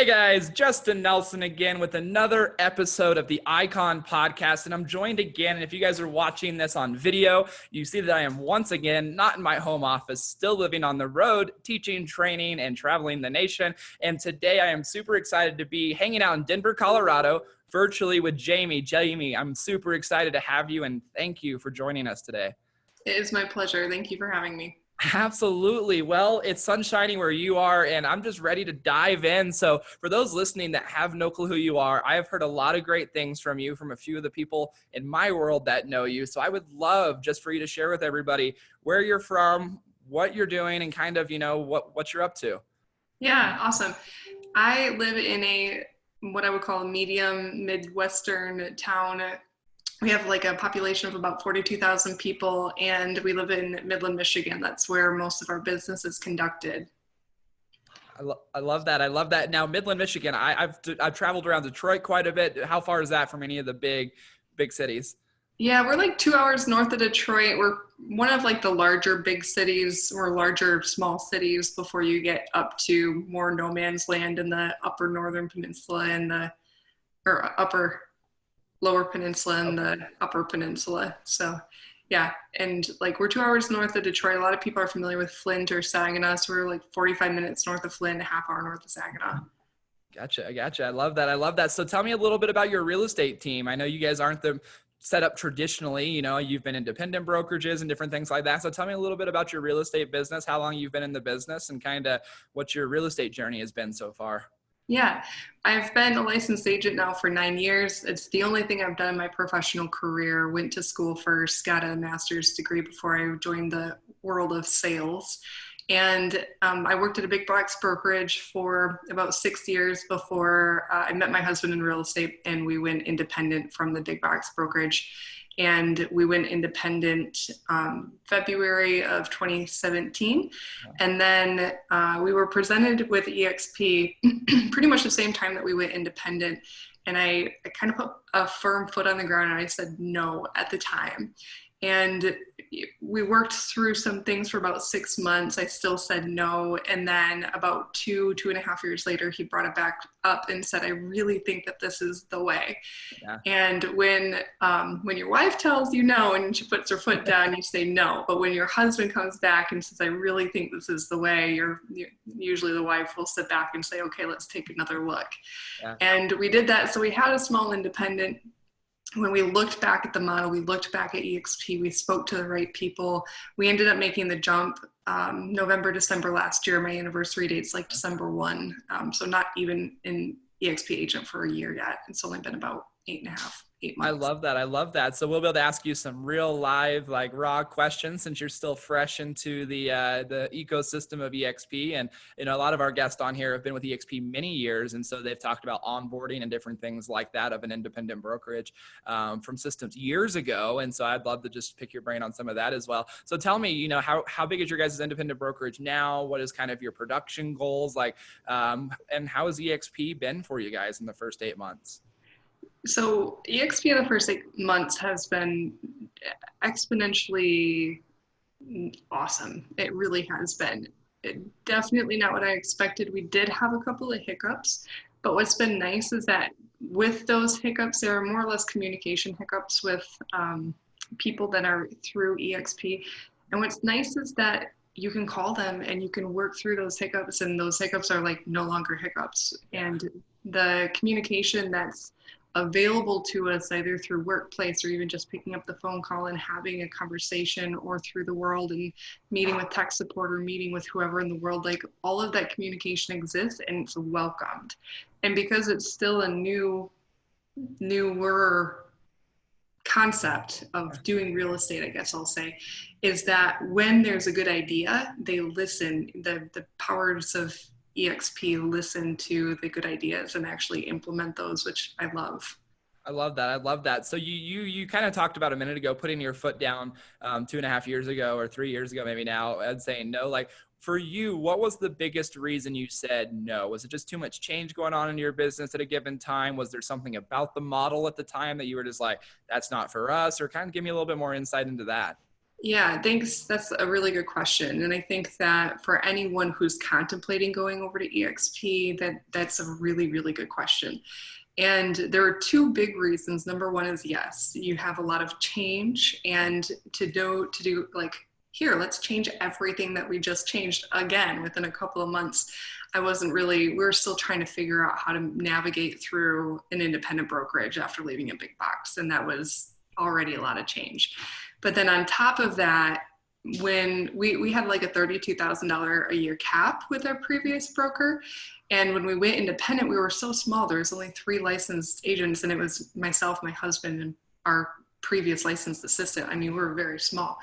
Hey guys, Justin Nelson again with another episode of the Icon Podcast, and I'm joined again. And if you guys are watching this on video, you see that I am once again not in my home office, still living on the road, teaching, training, and traveling the nation. And today I am super excited to be hanging out in Denver, Colorado, virtually with Jamie. Jamie, I'm super excited to have you, and thank you for joining us today. It is my pleasure. Thank you for having me. Absolutely. Well, it's sun shining where you are, and I'm just ready to dive in. So for those listening that have no clue who you are, I have heard a lot of great things from you, from a few of the people in my world that know you. So I would love just for you to share with everybody where you're from, what you're doing, and kind of, what you're up to. Yeah, awesome. I live in what I would call a medium Midwestern town. We have like a population of about 42,000 people, and we live in Midland, Michigan. That's where most of our business is conducted. I love that. I love that. Now, Midland, Michigan, I've traveled around Detroit quite a bit. How far is that from any of the big cities? Yeah, we're like 2 hours north of Detroit. We're one of like the larger big cities or larger small cities before you get up to more no man's land in the upper northern peninsula and lower peninsula and the upper peninsula. So yeah, and like we're 2 hours north of Detroit. A lot of people are familiar with Flint or Saginaw. So we're like 45 minutes north of Flint, a half hour north of Saginaw. Gotcha. I love that. So tell me a little bit about your real estate team. I know you guys aren't set up traditionally. You've been independent brokerages and different things like that. So tell me a little bit about your real estate business, how long you've been in the business, and kind of what your real estate journey has been so far. Yeah, I've been a licensed agent now for 9 years. It's the only thing I've done in my professional career. Went to school first, got a master's degree before I joined the world of sales. And I worked at a big box brokerage for about 6 years before I met my husband in real estate, and we went independent from the big box brokerage. And we went independent February of 2017. And then we were presented with EXP pretty much the same time that we went independent. And I kind of put a firm foot on the ground, and I said no at the time. And we worked through some things for about 6 months. I still said no. And then about two and a half years later, he brought it back up and said, I really think that this is the way. Yeah. And when your wife tells you no and she puts her foot down, you say no. But when your husband comes back and says, I really think this is the way, usually the wife will sit back and say, okay, let's take another look. Yeah. And we did that. So we had a small independent. When we looked back at the model, we looked back at EXP, we spoke to the right people. We ended up making the jump November, December last year. My anniversary date's like December 1. So not even an EXP agent for a year yet. It's only been about 8 months. I love that. So we'll be able to ask you some real live, like raw questions since you're still fresh into the ecosystem of EXP. And, a lot of our guests on here have been with EXP many years. And so they've talked about onboarding and different things like that of an independent brokerage from systems years ago. And so I'd love to just pick your brain on some of that as well. So tell me, how big is your guys' independent brokerage now? What is kind of your production goals like? And how has EXP been for you guys in the first 8 months? So EXP in the first 8 months has been exponentially awesome. It really has been. Definitely not what I expected. We did have a couple of hiccups, but what's been nice is that with those hiccups, there are more or less communication hiccups with people that are through EXP. And what's nice is that you can call them and you can work through those hiccups, and those hiccups are like no longer hiccups. And the communication that's available to us either through workplace or even just picking up the phone call and having a conversation, or through the world and meeting with tech support or meeting with whoever in the world, like all of that communication exists and it's welcomed. And because it's still a newer concept of doing real estate, I guess I'll say, is that when there's a good idea, they listen. The powers of EXP listen to the good ideas and actually implement those, which I love. I love that. So you kind of talked about a minute ago, putting your foot down 2.5 years ago or 3 years ago, maybe now, and saying no. Like for you, what was the biggest reason you said no? Was it just too much change going on in your business at a given time? Was there something about the model at the time that you were just like, that's not for us? Or kind of give me a little bit more insight into that. Yeah, thanks. That's a really good question. And I think that for anyone who's contemplating going over to EXP, that's a really, really good question. And there are two big reasons. Number one is yes, you have a lot of change, and to do like, here, let's change everything that we just changed again within a couple of months. We were still trying to figure out how to navigate through an independent brokerage after leaving a big box. And that was already a lot of change. But then on top of that, when we had like a $32,000 a year cap with our previous broker. And when we went independent, we were so small. There was only 3 licensed agents, and it was myself, my husband, and our previous licensed assistant. I mean, we were very small.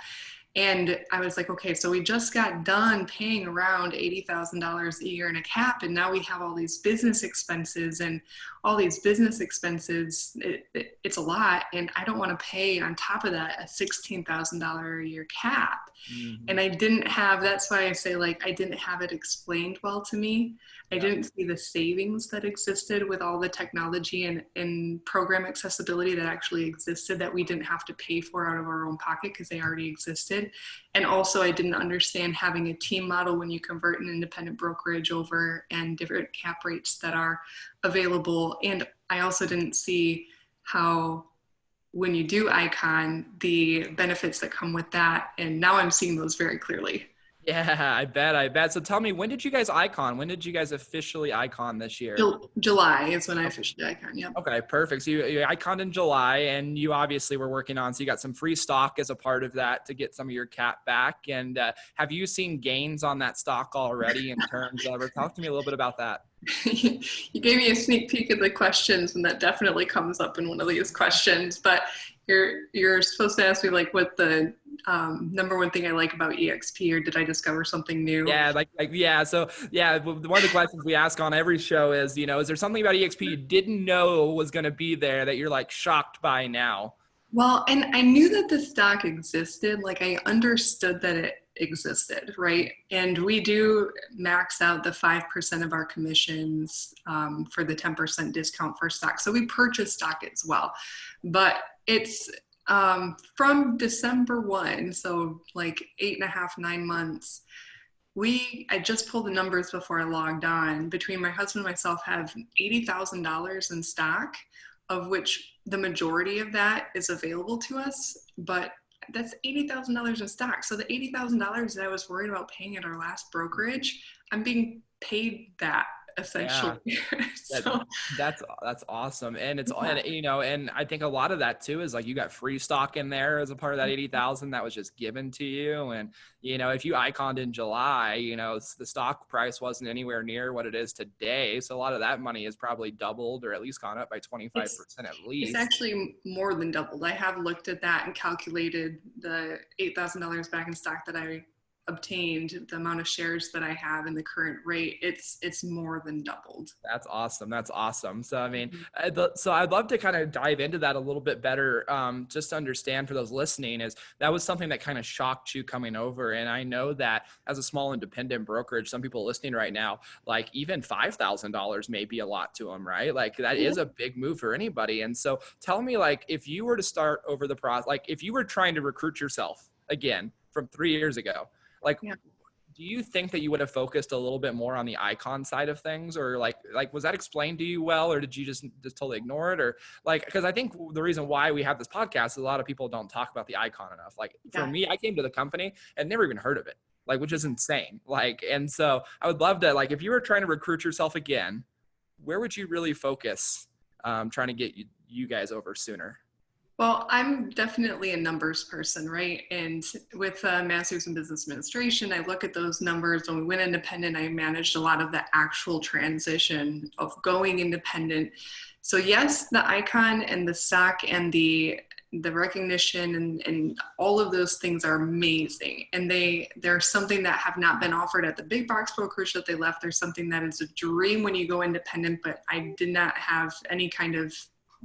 And I was like, okay, so we just got done paying around $80,000 a year in a cap, and now we have all these business expenses, and all these business expenses, it's a lot, and I don't want to pay on top of that a $16,000 a year cap. Mm-hmm. And I didn't have, that's why I say, like, I didn't have it explained well to me. I Yeah. didn't see the savings that existed with all the technology and program accessibility that actually existed that we didn't have to pay for out of our own pocket because they already existed. And also, I didn't understand having a team model when you convert an independent brokerage over, and different cap rates that are available. And I also didn't see how, when you do Icon, the benefits that come with that. And now I'm seeing those very clearly. Yeah, I bet. So tell me, when did you guys icon? When did you guys officially icon this year? July is when I officially Icon. Yep. Okay, perfect. So you iconed in July, and you obviously were working on, so you got some free stock as a part of that to get some of your cap back. And have you seen gains on that stock already in terms of, or talk to me a little bit about that? You gave me a sneak peek of the questions, and that definitely comes up in one of these questions. But you're supposed to ask me like what the number one thing I like about EXP, or did I discover something new? Yeah, yeah. So yeah, one of the questions we ask on every show is, is there something about EXP you didn't know was going to be there that you're like shocked by now? Well, and I knew that the stock existed. Like, I understood that it existed, right? And we do max out the 5% of our commissions for the 10% discount for stock. So we purchase stock as well. But it's from December 1, so like 8.5, 9 months. I just pulled the numbers before I logged on. Between my husband and myself, have $80,000 in stock, of which the majority of that is available to us. But that's $80,000 in stock. So the $80,000 that I was worried about paying at our last brokerage, I'm being paid that essentially. Yeah. So That's awesome. And it's, yeah. and I think a lot of that too is like you got free stock in there as a part of that 80,000 that was just given to you. And, if you iconed in July, the stock price wasn't anywhere near what it is today. So a lot of that money is probably doubled, or at least gone up by 25% at least. It's actually more than doubled. I have looked at that and calculated the $8,000 back in stock that I obtained, the amount of shares that I have in the current rate. It's more than doubled. That's awesome. So, I mean, so I'd love to kind of dive into that a little bit better, just to understand for those listening, is that was something that kind of shocked you coming over. And I know that as a small independent brokerage, some people listening right now, like even $5,000 may be a lot to them, right? Like that is a big move for anybody. And so tell me, like, if you were to start over the process, like if you were trying to recruit yourself again from 3 years ago, like, do you think that you would have focused a little bit more on the icon side of things, or like was that explained to you well, or did you just totally ignore it? Or like, because I think the reason why we have this podcast is a lot of people don't talk about the icon enough. Like for me, I came to the company and never even heard of it, like, which is insane. Like, and so I would love to, like, if you were trying to recruit yourself again, where would you really focus trying to get you guys over sooner? Well, I'm definitely a numbers person, right? And with a master's in business administration, I look at those numbers. When we went independent, I managed a lot of the actual transition of going independent. So yes, the icon and the stock and the recognition and all of those things are amazing. And they're something that have not been offered at the big box brokerage that they left. There's something that is a dream when you go independent, but I did not have any kind of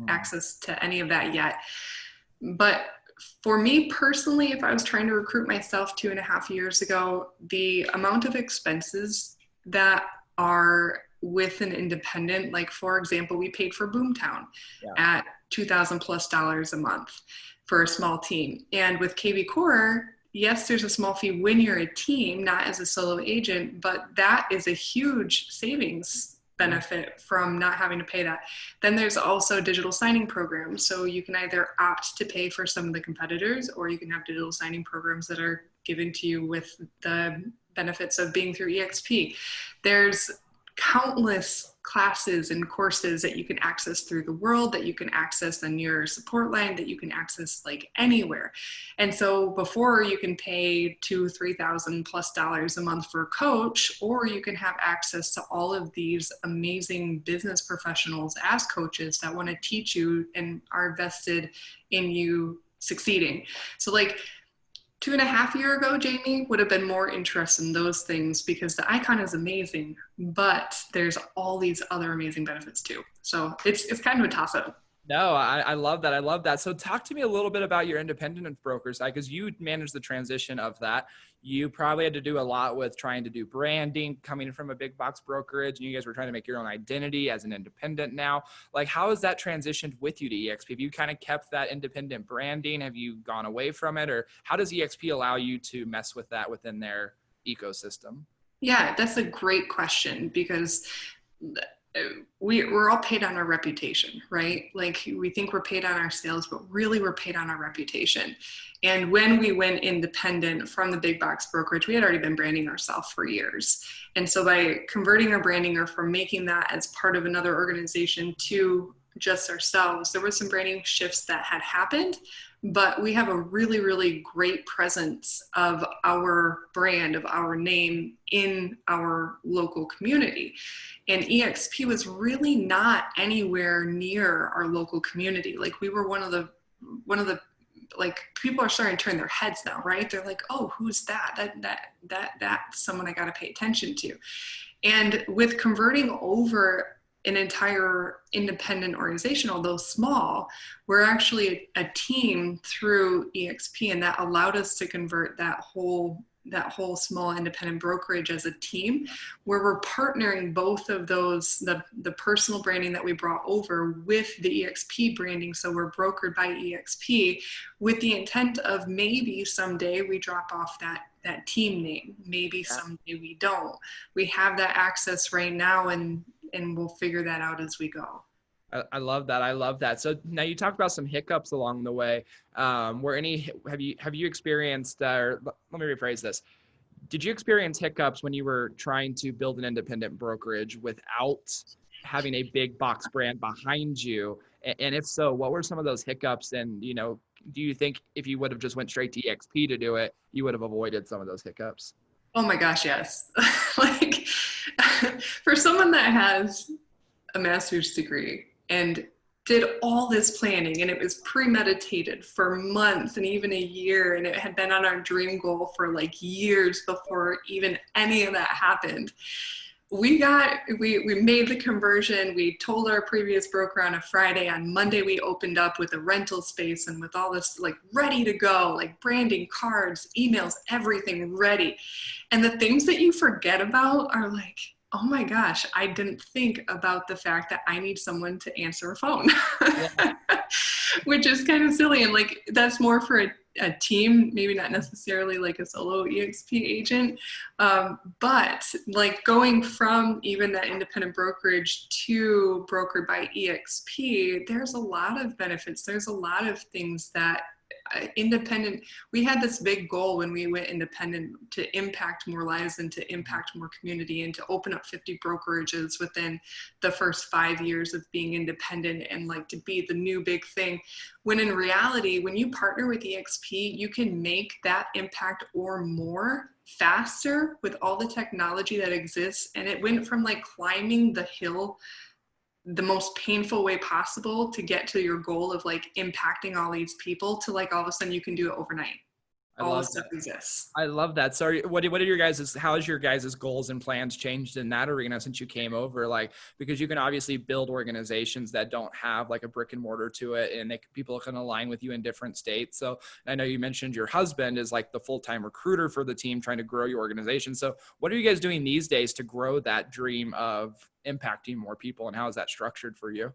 access to any of that yet. But for me personally, if I was trying to recruit myself 2.5 years ago, the amount of expenses that are with an independent, like for example, we paid for Boomtown at $2,000+ a month for a small team. And with KV Core, yes, there's a small fee when you're a team, not as a solo agent, but that is a huge savings Yeah. benefit from not having to pay that. Then there's also digital signing programs. So you can either opt to pay for some of the competitors, or you can have digital signing programs that are given to you with the benefits of being through EXP. There's countless classes and courses that you can access through the world, that you can access on your support line, that you can access like anywhere. And so before, you can pay $2,000-3,000+ a month for a coach, or you can have access to all of these amazing business professionals as coaches that want to teach you and are vested in you succeeding. So like 2.5 years ago, Jamie would have been more interested in those things because the icon is amazing, but there's all these other amazing benefits too. So it's kind of a toss up. No, I love that. I love that. So talk to me a little bit about your independent broker side, because you managed the transition of that. You probably had to do a lot with trying to do branding, coming from a big box brokerage, and you guys were trying to make your own identity as an independent now. Like, how has that transitioned with you to EXP? Have you kind of kept that independent branding? Have you gone away from it? Or how does EXP allow you to mess with that within their ecosystem? Yeah, that's a great question because we're all paid on our reputation, right? Like we think we're paid on our sales, but really we're paid on our reputation. And when we went independent from the big box brokerage, we had already been branding ourselves for years. And so by converting our branding, or from making that as part of another organization to just ourselves, there were some branding shifts that had happened, but we have a really, really great presence of our brand, of our name in our local community. And EXP was really not anywhere near our local community. Like we were one of the like people are starting to turn their heads now, right? They're like, oh, who's that? That's someone I got to pay attention to. And with converting over an entire independent organization, although small, we're actually a team through EXP, and that allowed us to convert that whole small independent brokerage as a team, where we're partnering both of those, the personal branding that we brought over with the EXP branding. So we're brokered by EXP with the intent of maybe someday we drop off that team name. Maybe someday we don't. We have that access right now, and we'll figure that out as we go. I love that. I love that. So now you talked about some hiccups along the way. Have you experienced, or let me rephrase this. Did you experience hiccups when you were trying to build an independent brokerage without having a big box brand behind you? And if so, what were some of those hiccups? And, do you think if you would have just went straight to EXP to do it, you would have avoided some of those hiccups? Oh my gosh, yes. Like for someone that has a master's degree and did all this planning, and it was premeditated for months and even a year, and it had been on our dream goal for like years before even any of that happened. We made the conversion. We told our previous broker on a Friday. On Monday, we opened up with a rental space and with all this like ready to go, like branding, cards, emails, everything ready. And the things that you forget about are like, oh my gosh, I didn't think about the fact that I need someone to answer a phone, Yeah. which is kind of silly. And like, that's more for a team, maybe not necessarily like a solo EXP agent. But like going from even that independent brokerage to brokered by EXP, there's a lot of benefits. There's a lot of things that independent, we had this big goal when we went independent to impact more lives and to impact more community and to open up 50 brokerages within the first 5 years of being independent, and like to be the new big thing. When in reality, when you partner with EXP, you can make that impact or more faster with all the technology that exists. And it went from like climbing the hill the most painful way possible to get to your goal of like impacting all these people, to like all of a sudden you can do it overnight. All the stuff exists. I love that. So what are your guys' how has your guys' goals and plans changed in that arena since you came over? Like, because you can obviously build organizations that don't have like a brick and mortar to it, and people can align with you in different states. So I know you mentioned your husband is like the full-time recruiter for the team trying to grow your organization. So what are you guys doing these days to grow that dream of impacting more people, and how is that structured for you?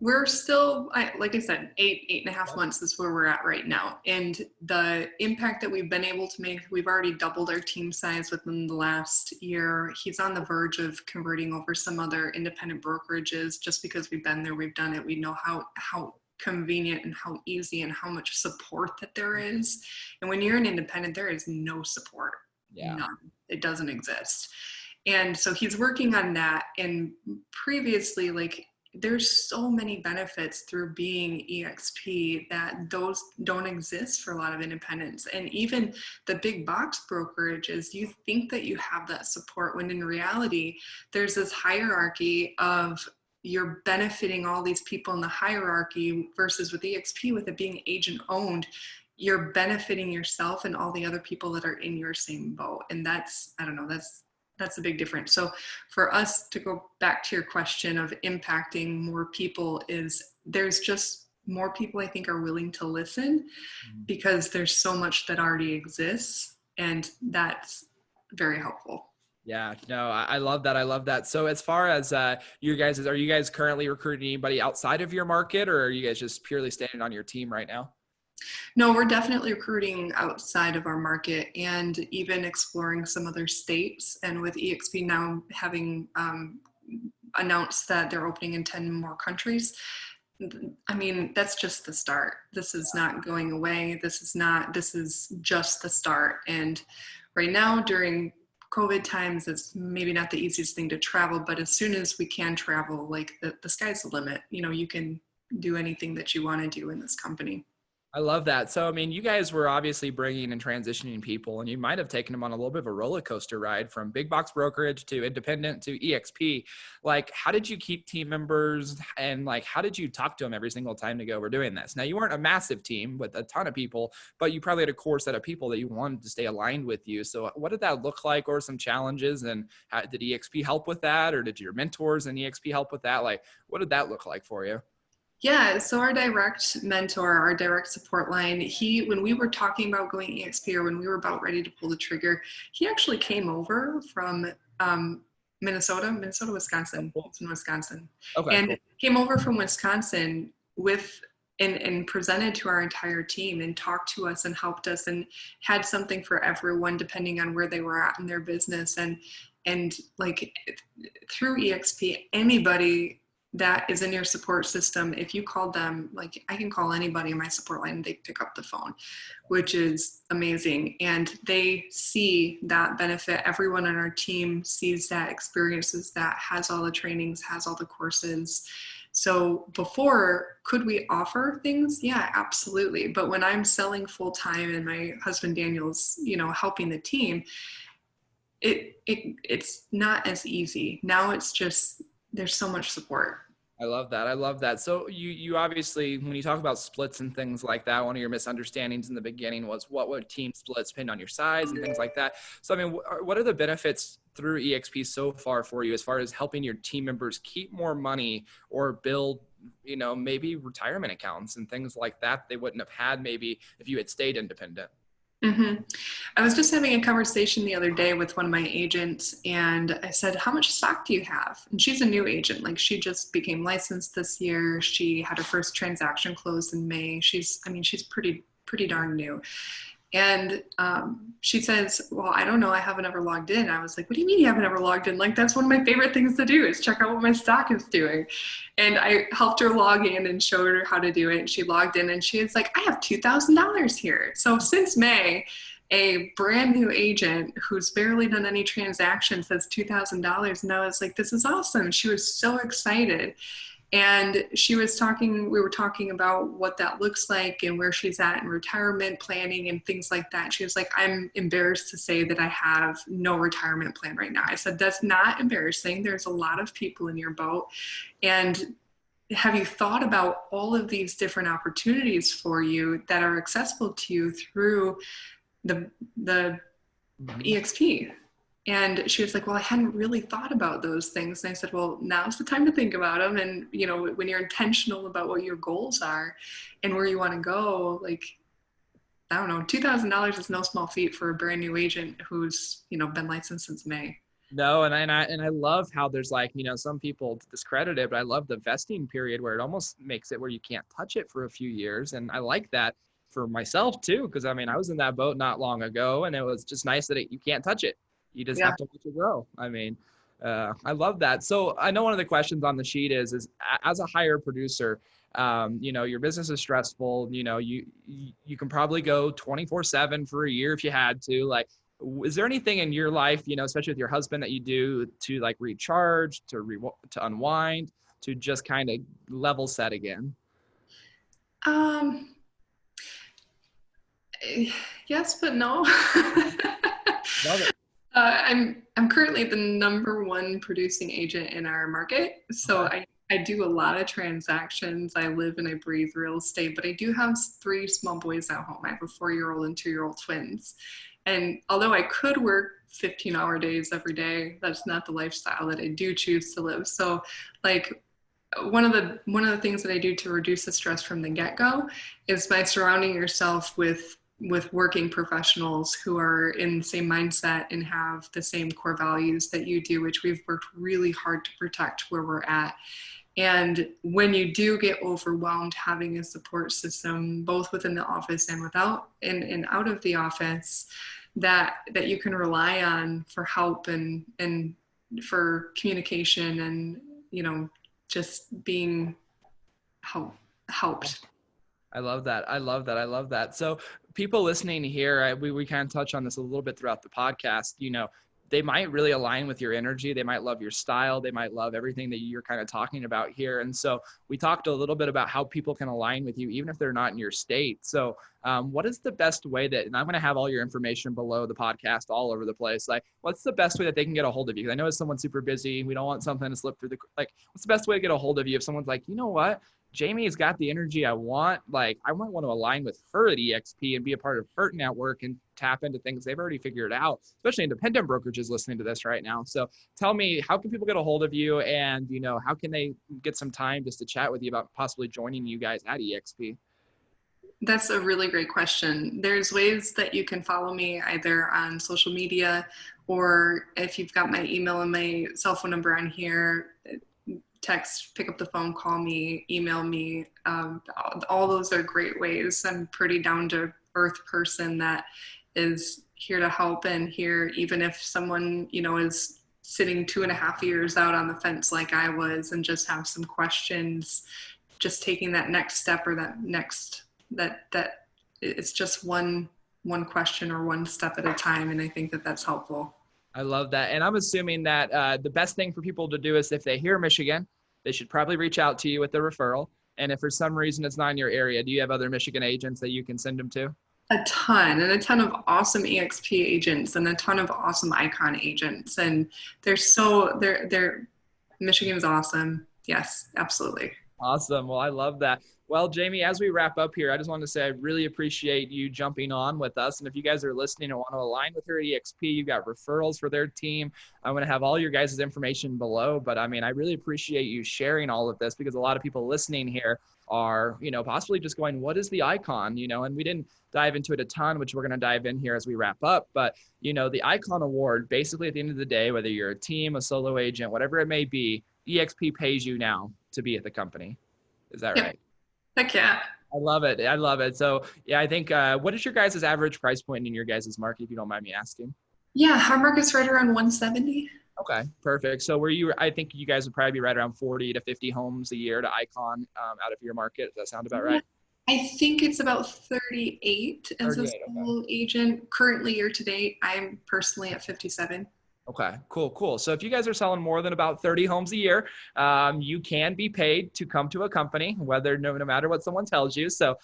We're still, like I said, 8.5 months is where we're at right now. And the impact that we've been able to make, we've already doubled our team size within the last year. He's on the verge of converting over some other independent brokerages just because we've been there, we've done it. We know how convenient and how easy and how much support that there is. And when you're an independent, there is no support. Yeah. None. It doesn't exist. And so he's working on that. And previously, like, there's so many benefits through being EXP that those don't exist for a lot of independents. And even the big box brokerages, you think that you have that support when in reality, there's this hierarchy of you're benefiting all these people in the hierarchy versus with EXP, with it being agent owned, you're benefiting yourself and all the other people that are in your same boat. And that's, I don't know, that's a big difference. So for us to go back to your question of impacting more people, is there's just more people I think are willing to listen because there's so much that already exists, and that's very helpful. Yeah, no, I love that. I love that. So as far as are you guys currently recruiting anybody outside of your market, or are you guys just purely standing on your team right now? No, we're definitely recruiting outside of our market and even exploring some other states. And with EXP now having announced that they're opening in 10 more countries, I mean, that's just the start. This is not going away. This is just the start. And right now during COVID times, it's maybe not the easiest thing to travel, but as soon as we can travel, like the sky's the limit. You know, you can do anything that you want to do in this company. I love that. So, I mean, you guys were obviously bringing and transitioning people, and you might have taken them on a little bit of a roller coaster ride from big box brokerage to independent to EXP. Like, how did you keep team members, and like, how did you talk to them every single time to go, we're doing this? Now, you weren't a massive team with a ton of people, but you probably had a core set of people that you wanted to stay aligned with you. So what did that look like, or some challenges, and how, did EXP help with that, or did your mentors and EXP help with that? Like, what did that look like for you? Yeah, so our direct mentor, our direct support line, when we were talking about going EXP, or when we were about ready to pull the trigger, he actually came over from Minnesota, Wisconsin. It's in Wisconsin. Okay, And cool. came over from Wisconsin with and presented to our entire team and talked to us and helped us and had something for everyone depending on where they were at in their business. And like through EXP, anybody that is in your support system, if you called them, like I can call anybody in my support line and they pick up the phone, which is amazing. And they see that benefit. Everyone on our team sees that, experiences that, has all the trainings, has all the courses. So before, could we offer things? Yeah, absolutely. But when I'm selling full time and my husband Daniel's, helping the team, it's not as easy. Now it's just, there's so much support. I love that. I love that. So you obviously, when you talk about splits and things like that, one of your misunderstandings in the beginning was what would team splits depend on your size and things like that. So, I mean, what are the benefits through EXP so far for you as far as helping your team members keep more money or build, maybe retirement accounts and things like that they wouldn't have had maybe if you had stayed independent? Mm-hmm. I was just having a conversation the other day with one of my agents, and I said, how much stock do you have? And she's a new agent. Like, she just became licensed this year. She had her first transaction closed in May. She's pretty darn new. And she says, well, I don't know. I haven't ever logged in. I was like, what do you mean you haven't ever logged in? Like, that's one of my favorite things to do is check out what my stock is doing. And I helped her log in and showed her how to do it. And she logged in and she was like, I have $2,000 here. So since May, a brand new agent who's barely done any transactions has $2,000. And I was like, this is awesome. She was so excited. And we were talking about what that looks like and where she's at in retirement planning and things like that. She was like, I'm embarrassed to say that I have no retirement plan right now. I said, that's not embarrassing. There's a lot of people in your boat. And have you thought about all of these different opportunities for you that are accessible to you through the EXP? And she was like, well, I hadn't really thought about those things. And I said, well, now's the time to think about them. And, when you're intentional about what your goals are and where you want to go, like, I don't know, $2,000 is no small feat for a brand new agent who's, been licensed since May. No, and I love how there's like, some people discredit it, but I love the vesting period where it almost makes it where you can't touch it for a few years. And I like that for myself too, because I mean, I was in that boat not long ago, and it was just nice that you can't touch it. You just Yeah. have to let it grow. I mean, I love that. So I know one of the questions on the sheet is as a hire producer, your business is stressful. You can probably go 24/7 for a year if you had to. Like, is there anything in your life, especially with your husband, that you do to like recharge, to unwind, to just kind of level set again? Um, yes, but no. Love it. I'm currently the number one producing agent in our market, so Okay. I do a lot of transactions. I live and I breathe real estate, but I do have three small boys at home. I have a 4-year-old and 2-year-old twins, and although I could work 15-hour days every day, that's not the lifestyle that I do choose to live. So, like, one of the things that I do to reduce the stress from the get-go is by surrounding yourself with working professionals who are in the same mindset and have the same core values that you do, which we've worked really hard to protect where we're at. And when you do get overwhelmed, having a support system both within the office and without and out of the office that you can rely on for help and for communication and just being helped. I love that. I love that. I love that. So people listening here, we kind of touch on this a little bit throughout the podcast. They might really align with your energy. They might love your style. They might love everything that you're kind of talking about here. And so we talked a little bit about how people can align with you, even if they're not in your state. So what is the best way and I'm going to have all your information below the podcast all over the place. Like, what's the best way that they can get a hold of you? Because I know as someone's super busy, we don't want something to slip through what's the best way to get a hold of you if someone's like, you know what? Jamie's got the energy I want. Like, I might want to align with her at EXP and be a part of her network and tap into things they've already figured out, especially independent brokerages listening to this right now. So tell me, how can people get a hold of you, and, how can they get some time just to chat with you about possibly joining you guys at EXP? That's a really great question. There's ways that you can follow me either on social media, or if you've got my email and my cell phone number on here, text, pick up the phone, call me, email me. All those are great ways. I'm pretty down to earth person that is here to help, and here, even if someone, is sitting 2.5 years out on the fence like I was and just have some questions, just taking that next step or that it's just one question or one step at a time. And I think that that's helpful. I love that. And I'm assuming that the best thing for people to do is if they hear Michigan, they should probably reach out to you with the referral. And if for some reason it's not in your area, do you have other Michigan agents that you can send them to? A ton of awesome EXP agents and a ton of awesome Icon agents. And they're Michigan's awesome. Yes, absolutely. Awesome. Well, I love that. Well, Jamie, as we wrap up here, I just want to say I really appreciate you jumping on with us. And if you guys are listening and want to align with her at EXP, you've got referrals for their team. I'm going to have all your guys' information below. But I mean, I really appreciate you sharing all of this, because a lot of people listening here are, possibly just going, what is the Icon? And we didn't dive into it a ton, which we're going to dive in here as we wrap up. But, the Icon Award, basically at the end of the day, whether you're a team, a solo agent, whatever it may be, EXP pays you now to be at the company. Is that right? Heck yeah. I love it. I love it. So yeah, I think, what is your guys' average price point in your guys' market, if you don't mind me asking? Yeah, our market's right around 170. Okay, perfect. So I think you guys would probably be right around 40 to 50 homes a year to Icon out of your market. Does that sound about right? I think it's about 38 as a 38, solo agent. Currently, year to date, I'm personally at 57. Okay, cool. So if you guys are selling more than about 30 homes a year, you can be paid to come to a company, no matter what someone tells you. So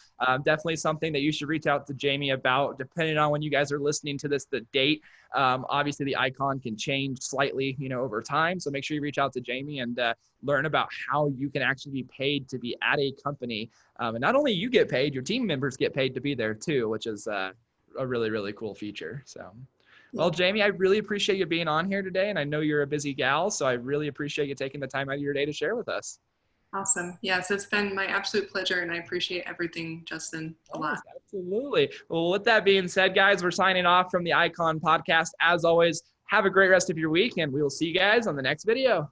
definitely something that you should reach out to Jamie about, depending on when you guys are listening to this, the date. Obviously, the Icon can change slightly, over time. So make sure you reach out to Jamie and learn about how you can actually be paid to be at a company. And not only you get paid, your team members get paid to be there too, which is a really, really cool feature. So. Well, Jamie, I really appreciate you being on here today. And I know you're a busy gal, so I really appreciate you taking the time out of your day to share with us. Awesome. Yes, it's been my absolute pleasure. And I appreciate everything, Justin, a lot. Absolutely. Well, with that being said, guys, we're signing off from the Icon podcast. As always, Have a great rest of your week, and we will see you guys on the next video.